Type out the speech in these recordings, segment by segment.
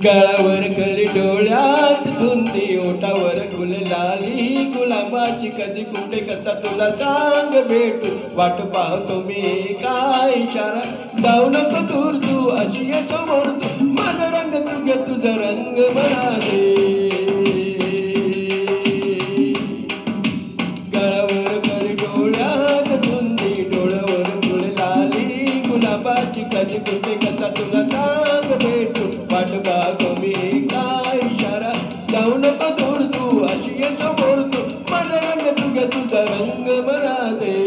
गळावर कळी डोळ्यात धुंदी ओठावर गुललाली गुलाबाची कधी कुठे कसा तुला सांग भेटू वाट पाहतो मी काय इशारा जाऊ नको दूर तू अशी ये समोर तू माझा रंग तू घे तुझा रंग मला दे गळावर कळी डोळ्यात धुंदी डोळ्यावर गुललाली गुलाबाची कधी कुठे कसा तुला सांग भेटू वाट पाहतो मी काय इशारा जाऊ नको दूर तू अशी ये समोर तू माझा रंग तू घे तुझा रंग मला दे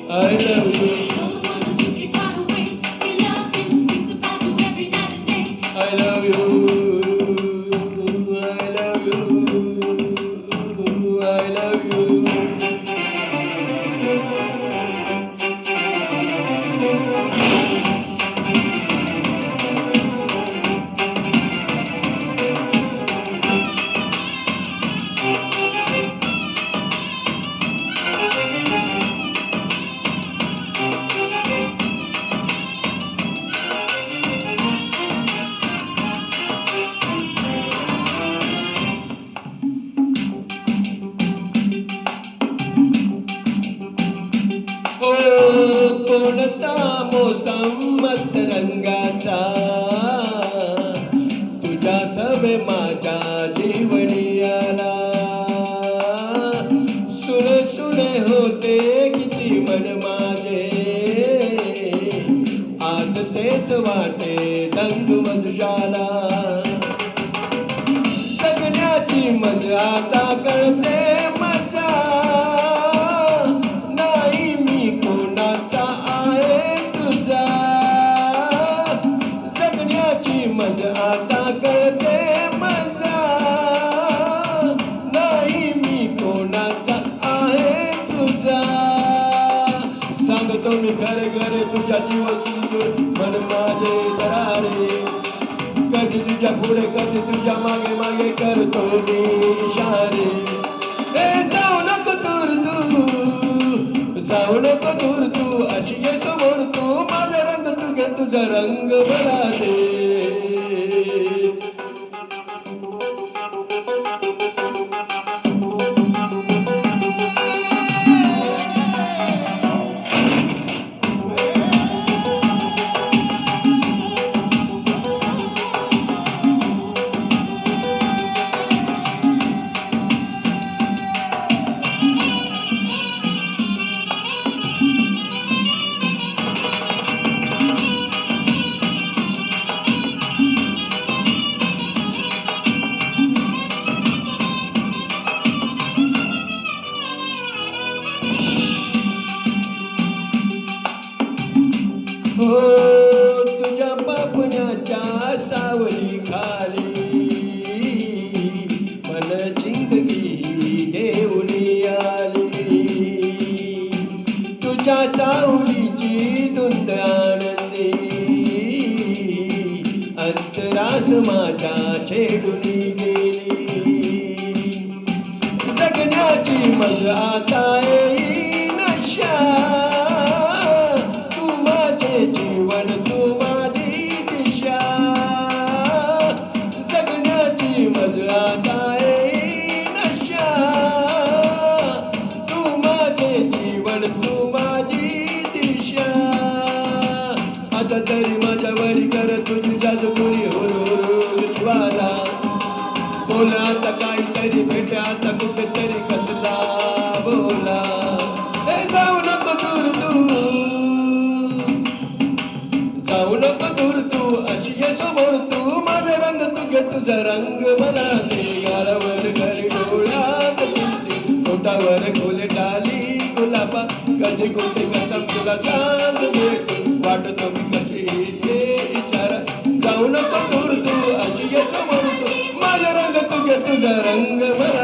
I love you. I love you. I love you. I love you. कोणता मोसम मस्त रंगाचा तुझ्या सवे माझ्या जीवनी आला सुने सुने होते किती मन माझे आज तेच वाटे दंग मधुशाला जगण्याची मजा आता कळते आता कळते मजा नाही मी कोणाचा आहे तुझा सांगतो मी खरे खरे तुझ्या जीव सुंदर मन माझे दरारे कधी तुझ्या पुढे कधी तुझ्या मागे मागे करतो मी इशारे जाऊ नको दूर तू जाऊ नको दूर तू अशी ये समोर तू माझा रंग तू घे तुझा रंग मला दे हो तुझ्या पापण्याच्या सावली खाली मन जिंदगी घेऊन आली तुझ्या चावलीची धुंद आनंदी अंतरास माझ्या छेडून गेली जगण्याची मग आता येई नशा जीवन तू माझी दिशा जगण्याची मजा आहे नशा तू माझे जीवन तू माझी दिशा आता तरी माझ्या वरी कर तुझी जादूपुरी हुरू ज्वाला बोल आता काहीतरी भेट आता कुठेतरी कसला बोला ए जाऊ नको दूर तू जाऊ नको दूर तू अशी ये समोर तू माझा रंग तू घे तुझा रंग मला दे गालावर घरी डोळ्यात तुझी पोटावर फुले डाली गुलाबा कधी कुठे कसम तुला सांग वाटतो मी कशी येते इचारा जाऊ नको दूर तू अशी ये समोर तू माझा रंग तू घे तुझा रंग मला